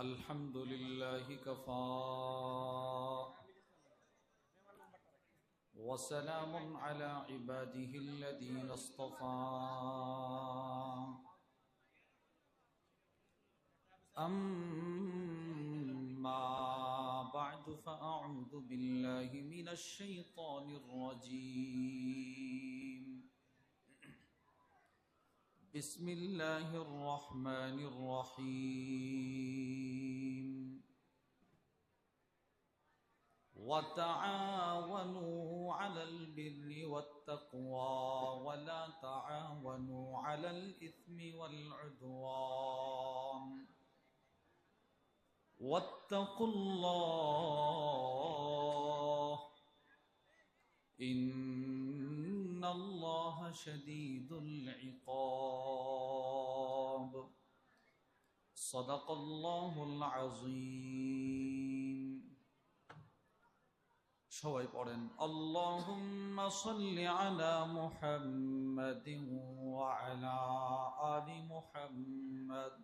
الحمد لله كفى وسلام على عباده الذين اصطفى أما بعد فأعوذ بالله من الشيطان الرجيم بسم الله الرحمن الرحيم وتعاونوا على البر والتقوى ولا تعاونوا على الإثم والعدوان واتقوا الله إن الله شديد العقاب صدق الله العظيم সবাই পড়েন আল্লাহুম্মা সাল্লি আলা মুহাম্মাদিন ওয়া আলা আলি মুহাম্মাদ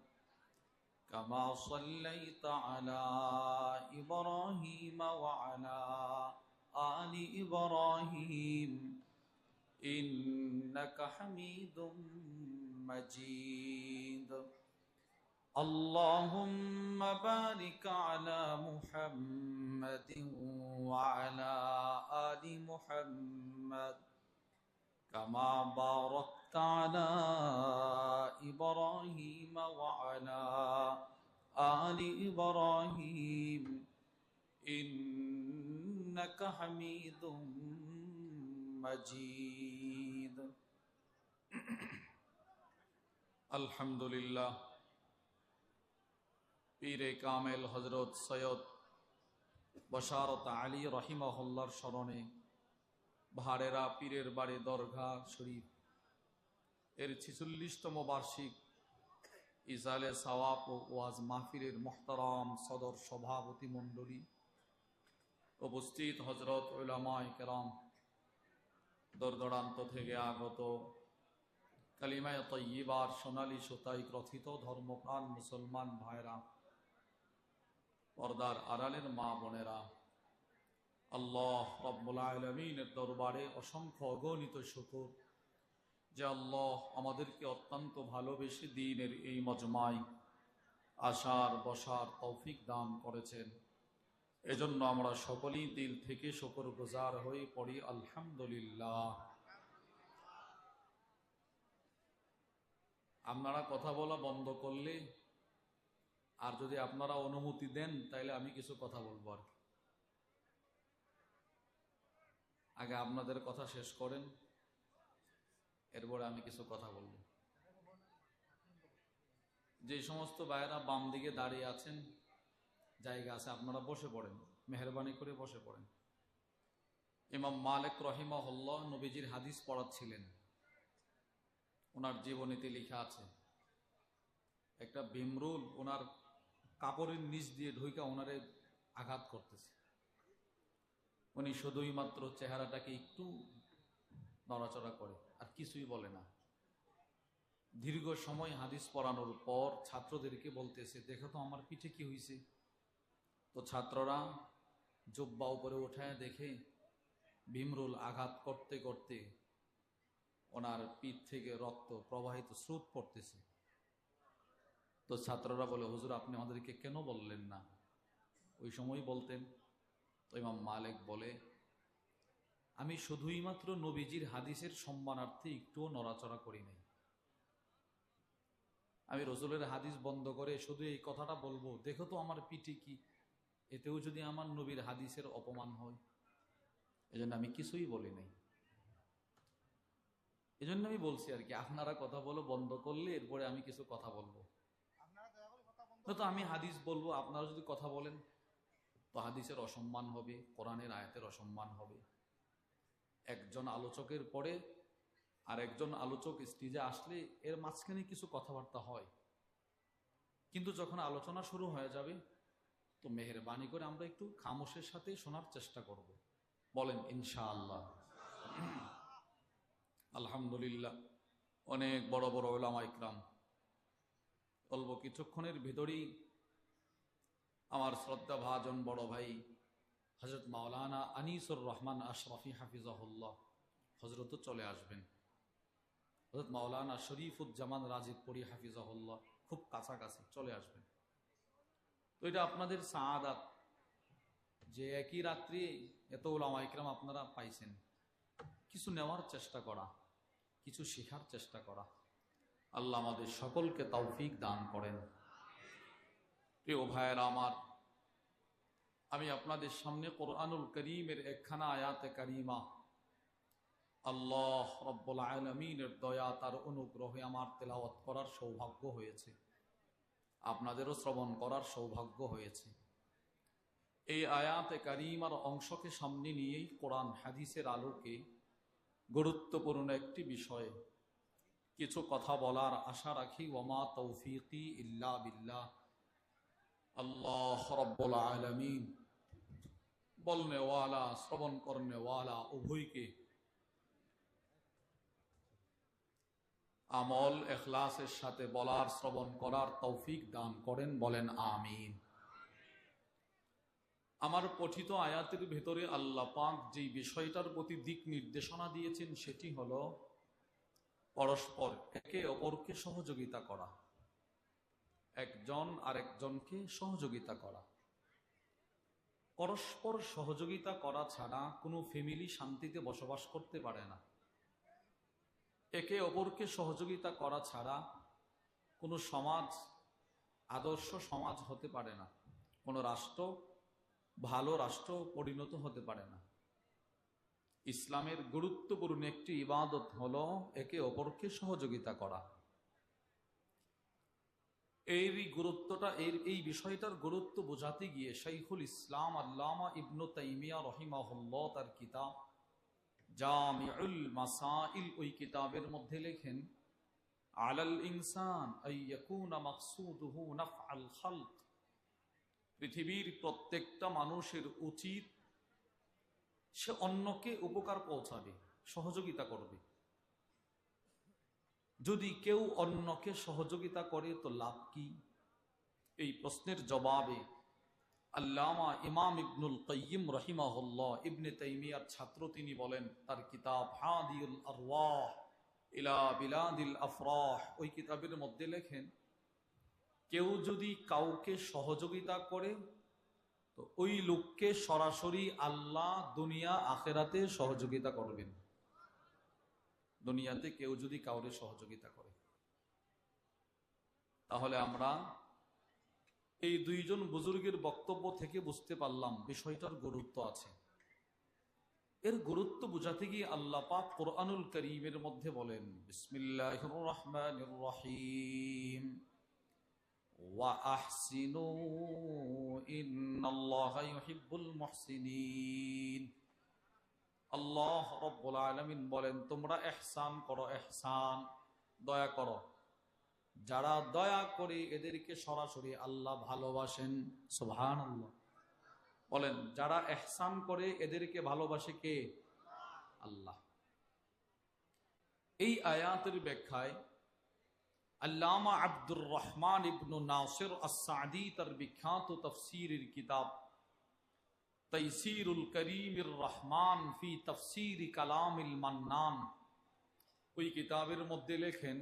কামা সাল্লাইতা আলা ইব্রাহিম ওয়া আলা আলি ইব্রাহিম ইন্নাকা হামিদুম মাজিদ اللهم بارك على محمد وعلى آل محمد كما باركت على إبراهيم وعلى آل إبراهيم إنك حميد مجيد الحمد لله পীরে কামেল হযরত সৈয়দ বশারত আলী রহিমাহুল্লাহর স্মরণে ভাড়েরা পীরের বাড়ি দরগাহ শরীফ এর ৪৬তম বার্ষিক ইজালে সাওয়াব ও ওয়াজ মাহফিলের মুহতারাম সদর সভাপতি মণ্ডলী, উপস্থিত হযরত উলামায়ে কেরাম, দূরদূরান্ত থেকে আগত কালিমায়ে তাইয়্যিবার সোনালী সুতায় গ্রথিত ধর্মপ্রাণ মুসলমান ভাইরা, পর্দার আড়ালের মা বোনেরা, আল্লাহ রাব্বুল আলামিনের দরবারে অসংখ্য অগণিত শুকর যে আল্লাহ আমাদেরকে অত্যন্ত ভালোবেসে দ্বীনের এই মজমায় আসার বসার তৌফিক দান করেছেন। এজন্য আমরা সকলেই দিল থেকে শুকরগুজার হয়ে পড়ি আলহামদুলিল্লাহ। আপনারা কথা বলা বন্ধ করলে আর যদি আপনারা অনুমতি দেন তাহলে আমি কিছু কথা বলবো। আর আগে আপনাদের কথা শেষ করেন, এরপরে আমি কিছু কথা বলবো। যে সমস্ত ভাইয়েরা বাম দিকে দাঁড়িয়ে আছেন, জায়গা আছে, আপনারা বসে পড়েন, মেহরবানি করে বসে পড়েন। ইমাম মালিক রহিমাহুল্লাহ নবীজির হাদিস পড়াচ্ছিলেন। ওনার জীবনীতে লেখা আছে একটা ভিমরুল ওনার কাপড়ের নিচ দিয়ে ঢুইকা ওনারে আঘাত করতেছে। উনি শুধুই মাত্র চেহারাটাকে একটু নড়াচড়া করে, আর কিছুই বলে না। দীর্ঘ সময় হাদিস পড়ানোর পর ছাত্রদেরকে বলতেছে, দেখো তো আমার পিঠে কি হয়েছে। তো ছাত্ররা জুব্বা উপরে উঠায় দেখে ভিমরুল আঘাত করতে করতে ওনার পিঠ থেকে রক্ত প্রবাহিত স্রোত পড়তেছে। তো ছাত্ররা বলে, হুজুর আপনি আমাদেরকে কেন বললেন না? ওই সময় বলতেন। তো ইমাম মালিক বলে, আমি শুধুই মাত্র নবীজির হাদিসের সম্মানার্থে একটুও নড়াচড়া করি নাই। আমি রসুলের হাদিস বন্ধ করে শুধু এই কথাটা বলবো, দেখো তো আমার পিঠে কি, এতেও যদি আমার নবীর হাদিসের অপমান হয়। এজন্য আমি কিছুই বলি নাই। এজন্য আমি বলছি আর কি, আপনারা কথা বলো বন্ধ করলে এরপরে আমি কিছু কথা বলবো। তো আমি হাদিস বলবো, আপনারা যদি কথা বলেন তো হাদিসের অসম্মান হবে, কোরআনের আয়াতের অসম্মান হবে। একজন আলোচকের পরে আর একজন আলোচক স্টেজে আসলে এর মাঝখানে কিছু কথাবার্তা হয়, কিন্তু যখন আলোচনা শুরু হয়ে যাবে তো মেহেরবানি করে আমরা একটু খামোশের সাথে শোনার চেষ্টা করব। বলেন ইনশাআল্লাহ। আলহামদুলিল্লাহ, অনেক বড় বড় উলামা ইকরাম অল্প কিছুক্ষণের ভিতরেই আমার শ্রদ্ধা ভাজন বড় ভাই হযরত মাওলানা আনিসুর রহমান আশরাফি হাফিজাহুল্লাহ হযরত চলে আসবেন। হযরত মাওলানা শরীফুজ্জামান রাজীবপুরী হাফিজাহুল্লাহ খুব কাছাকাছি চলে আসবেন। তো এটা আপনাদের সাআদাত যে একই রাত্রি এত উলামা ইকরাম আপনারা পাইছেন। কিছু নেওয়ার চেষ্টা করা, কিছু শেখার চেষ্টা করা। আল্লাহ আমাদের সকলকে তৌফিক দান করেন। প্রিয় ভাইয়েরা আমার, আমি আপনাদের সামনে কোরআনুল করিমের একখানা আয়াতে কারিমা, আল্লাহ রব্বুল আলামিনের দয়া তার অনুগ্রহে আমার তেলাওয়াত করার সৌভাগ্য হয়েছে, আপনাদেরও শ্রবণ করার সৌভাগ্য হয়েছে। এই আয়াতে কারিমার অংশকে সামনে নিয়েই কোরআন হাদিসের আলোকে গুরুত্বপূর্ণ একটি বিষয়ে কিছু কথা বলার আশা রাখি। ওয়ামা তৌফিকি ইল্লা বিল্লাহ। আল্লাহ রব্বুল আলামিন বলনেওয়ালা শ্রবণ করনেওয়ালা উভয়কে আমল ইখলাসের সাথে বলার শ্রবণ করার তৌফিক দান করেন, বলেন আমিন। আমার পঠিত আয়াতের ভেতরে আল্লাহ পাক যেই বিষয়টার প্রতি দিক নির্দেশনা দিয়েছেন সেটি হলো পরস্পর একে অপরকে সহযোগিতা করা, একজন আরেকজনকে সহযোগিতা করা। পরস্পর সহযোগিতা করা ছাড়া কোনো ফ্যামিলি শান্তিতে বসবাস করতে পারে না। একে অপরকে সহযোগিতা করা ছাড়া কোনো সমাজ আদর্শ সমাজ হতে পারে না, কোনো রাষ্ট্র ভালো রাষ্ট্র পরিণত হতে পারে না। ইসলামের গুরুত্বপূর্ণ একটি ইবাদত হলো একে অপরকে সহযোগিতা করা। এই বিষয়টার গুরুত্ব বোঝাতে গিয়ে শাইখুল ইসলাম আল্লামা ইবনু তাইমিয়া রহিমাহুল্লাহ তার কিতাব জামিউল মাসাইল ওই কিতাবের মধ্যে লেখেন, আলাল ইনসান আইয়াকুনা মাকসুদুহু নাফআল খালক। পৃথিবীর প্রত্যেকটা মানুষের উচিত সে অন্যকে উপকার পৌঁছাবে, সহযোগিতা করবে। যদি কেউ অন্যকে সহযোগিতা করে তো লাভ কি? এই প্রশ্নের জবাবে আল্লামা ইমাম ইবনুল কাইয়িম রাহিমাহুল্লাহ, ইবনে তাইমিয়ার ছাত্র, তিনি বলেন তার কিতাব হাদিউল আরওয়াহ ইলা বিলাদিল আফরাহ ওই কিতাবের মধ্যে লেখেন, কেউ যদি কাউকে সহযোগিতা করে তো ওই লোককে সরাসরি আল্লাহ দুনিয়া আখেরাতে সহযোগিতা করবেন। দুনিয়াতে কেউ যদি কাউরে সহযোগিতা করে, তাহলে আমরা এই দুইজন বুজুর্গের বক্তব্য থেকে বুঝতে পারলাম বিষয়টার গুরুত্ব আছে। এর গুরুত্ব বুঝাতে গিয়ে আল্লাহ পাক কোরআনুল কারীমের মধ্যে বলেন, বিসমিল্লাহির রহমানির রহিম, ওয়া আহসিনু ইন্নাল্লাহা ইউহিব্বুল মুহসিনিন। আল্লাহ রাব্বুল আলামিন বলেন, তোমরা ইহসান করো, ইহসান দয়া করো। যারা দয়া করে এদেরকে সরাসরি আল্লাহ ভালোবাসেন। সুবহানাল্লাহ। বলেন, যারা ইহসান করে এদেরকে ভালোবাসে কে? আল্লাহ। এই আয়াতের ব্যাখ্যায় আল্লামা আব্দুর রহমান ইবনু নাসির আস-সাদি তার বিখ্যাত তাফসীরের কিতাব তাইসিরুল করিমির রহমান ফি তাফসীরি কালামিল মান্নান ওই কিতাবের মধ্যে লেখেন,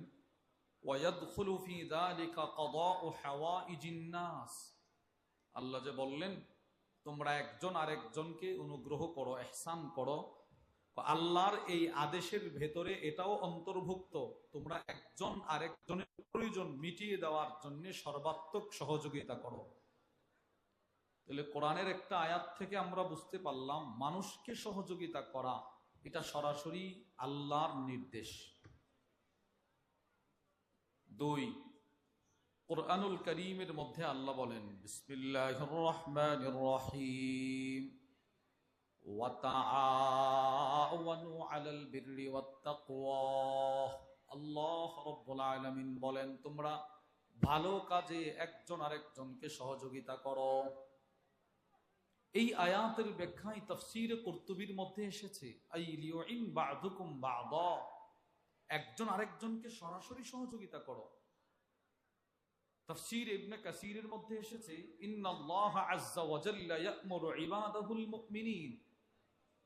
ওয়ায়াদখুলু ফি যালিকা কাদাউ হাওয়াইজিন নাস। আল্লাহ যে বললেন তোমরা একজন আরেকজনকে অনুগ্রহ করো, ইহসান করো, আল্লাহর এই আদেশের ভেতরে এটাও অন্তর্ভুক্ত, তোমরা একজন আরেকজনের প্রয়োজন মিটিয়ে দেওয়ার জন্য সর্বাত্মক সহযোগিতা করো। তাহলে কোরআনের একটা আয়াত থেকে আমরা বুঝতে পারলাম মানুষকে সহযোগিতা করা এটা সরাসরি আল্লাহর নির্দেশ। 2, কোরআনুল কারীমের মধ্যে আল্লাহ বলেন, বিসমিল্লাহির রহমানির রহিম, ওয়া তাআওয়ানু আলাল বিররি ওয়াত তাকওয়া। আল্লাহ রাব্বুল আলামিন বলেন, তোমরা ভালো কাজে একজন আরেকজনকে সহযোগিতা করো। এই আয়াতের ব্যাখ্যায় তাফসীরে কুরতুবীর মধ্যে এসেছে, আই লিউইন বা'দুকুম বা'দা, একজন আরেকজনকে সরাসরি সহযোগিতা করো। তাফসীর ইবনে কাসীরের মধ্যে এসেছে, ইন্নাল্লাহা আযজা ওয়া জাল্লা ইয়া'মুরু ইবাদাহুল মুমিনিন,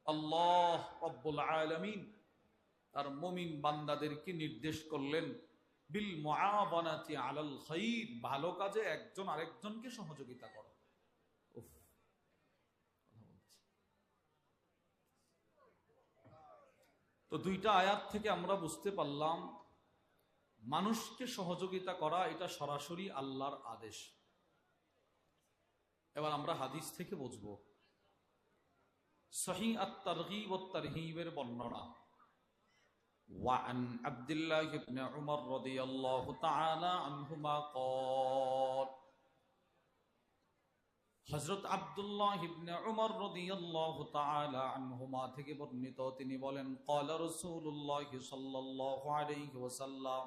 আল্লাহ রাব্বুল আলামিন তার মুমিন বান্দাদেরকে নির্দেশ করলেন বিল মুআবানাতি আলাল খাইর, ভালো কাজে একজন আরেকজনকে সহযোগিতা করো। উফ, তো দুইটা আয়াত থেকে আমরা বুঝতে পারলাম মানুষকে সহযোগিতা করা এটা সরাসরি আল্লাহর আদেশ। এবার আমরা হাদিস থেকে বুঝবো। সহিহ আত-তারগীব ওয়াত তারহীবের বর্ণনা, وعن عبد الله بن عمر رضي الله تعالى عنهما قال, হযরত আব্দুল্লাহ ইবনে উমর রাদিয়াল্লাহু তাআলা আনহুমা থেকে বর্ণিত, তিনি বলেন, قال رسول الله صلى الله عليه وسلم,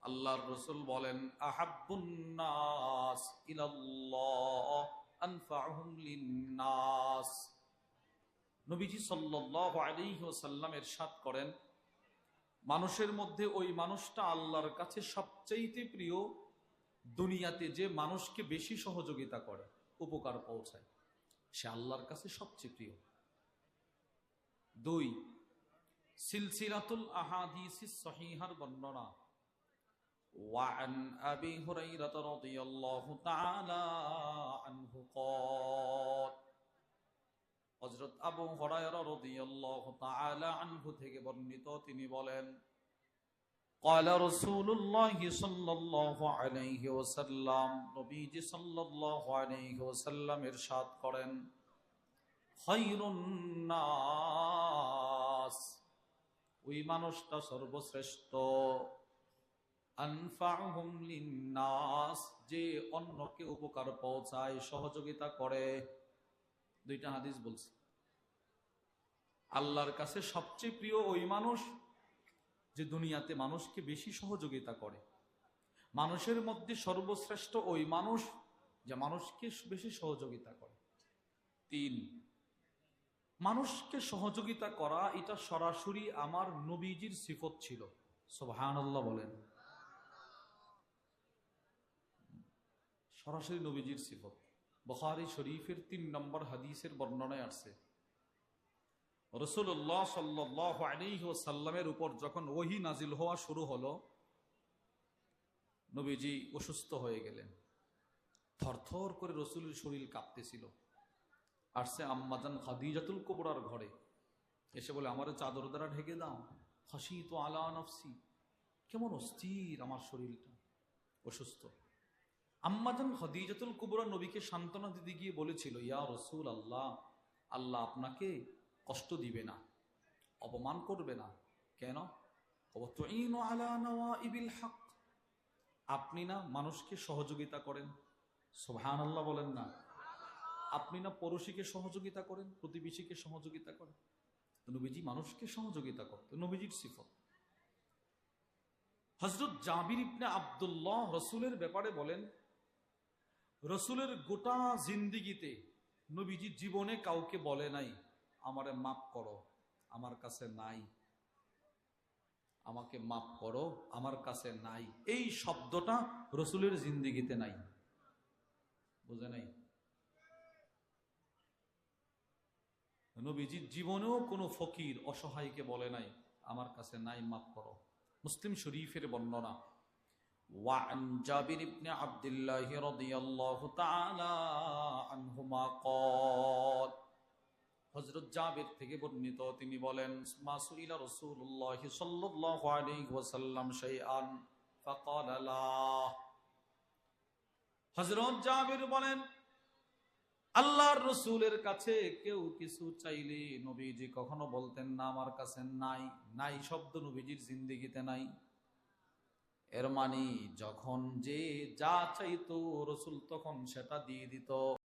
আল্লাহর রাসূল বলেন, আহাব্বুন নাস ইলাল্লাহ আনফাউহুম লিন-নাস। নবীজি সাল্লাল্লাহু আলাইহি ওয়াসাল্লাম ইরশাদ করেন, মানুষের মধ্যে ওই মানুষটা আল্লাহর কাছে সবচেয়ে প্রিয় দুনিয়াতে যে মানুষকে বেশি সহযোগিতা করে, উপকার পৌঁছায়, সে আল্লাহর কাছে সবচেয়ে প্রিয়। 2, সিলসিলাতুল আহাদিসিস সহিহার বর্ণনা, وعن أبي هريرة رضي الله تعالى عنه قال, হযরত আবু হুরায়রা রাদিয়াল্লাহু তাআলা আনহু থেকে বর্ণিত, তিনি বলেন, قال رسول الله صلى الله عليه وسلم, নবীজি সাল্লাল্লাহু আলাইহি ওয়াসাল্লাম ইরশাদ করেন, খায়রুন নাস, ওই মানুষটা সর্বশ্রেষ্ঠ, আনফাউহুম লিন-নাস, যে অন্যকে উপকার পৌঁছায়, সহযোগিতা করে। দুইটা হাদিস বলছে, আল্লাহর কাছে সবচেয়ে প্রিয় ওই মানুষ যে দুনিয়াতে মানুষকে বেশি সহযোগিতা করে, মানুষের মধ্যে সর্বশ্রেষ্ঠ ওই মানুষ যে মানুষকে বেশি সহযোগিতা করে। 3, মানুষকে সহযোগিতা করা এটা সরাসরি আমার নবীজির সিফত ছিল। সুবহানাল্লাহ বলেন। সরাসরি নবীজির সিফত। বুখারী শরীফের 3 নম্বর হাদিসের বর্ণনায় আসছে, রাসূলুল্লাহ সাল্লাল্লাহু আলাইহি ওয়াসাল্লামের উপর যখন ওহী নাজিল হওয়া শুরু হলো, নবীজি অসুস্থ হয়ে গেলেন, থরথর করে রাসূলের শরীর কাঁপতেছিল। আসছে আম্মাজান খাদিজাতুল কুবরার ঘরে, এসে বলে, আমারে চাদর দ্বারা ঢেকে দাও, খাশিতু আলা নাফসি, কেমন অস্থির আমার শরীরটা, অসুস্থ। আম্মাজান খাদিজাতুল কুবরা নবীকে সান্ত্বনা দিতে গিয়ে বলেছিল, ইয়া রাসূল আল্লাহ, আল্লাহ আপনাকে কষ্ট দিবে না, অপমান করবে না, কেন? তুঈনু আলা নওয়াইবিল হক, আপনি না মানুষকে সহযোগিতা করেন। সুবহানাল্লাহ বলেন না। আপনি না পড়োশীকে সহযোগিতা করেন, প্রতিবেশীকে সহযোগিতা করেন। নবীজি মানুষকে সহযোগিতা করতেন, নবীজির সিফত। হযরত জাবির ইবনে আব্দুল্লাহ রাসূলের ব্যাপারে বলেন, রাসূলের গোটা জিন্দেগিতে নবীজি জীবনে কাউকে বলে নাই, আমারে মাফ করো, আমার কাছে নাই, আমাকে মাফ করো, আমার কাছে নাই। এই শব্দটা রাসূলের জিন্দেগিতে নাই। বুঝে নাই? নবীজি জীবনেও কোনো ফকির অসহায়কে বলে নাই, আমার কাছে নাই, মাফ করো। মুসলিম শরীফের বর্ণনা, وعن جابر بن عبد الله رضي الله تعالى عنهما قال, হযরত জাবির থেকে বর্ণিত, তিনি বলেন, মাসুইলা রাসূলুল্লাহ সাল্লাল্লাহু আলাইহি ওয়াসাল্লাম শাইআন ফাকাল লা, হযরত জাবির বলেন, আল্লাহর রাসূলের কাছে কেউ কিছু চাইলে নবীজি কখনো বলতেন না আমার কাছে নাই। নাই শব্দ নবীজির জিন্দেগিতে নাই। এর মানে যখন যে যা চাইতো রাসূল তখন সেটা দিয়ে দিত।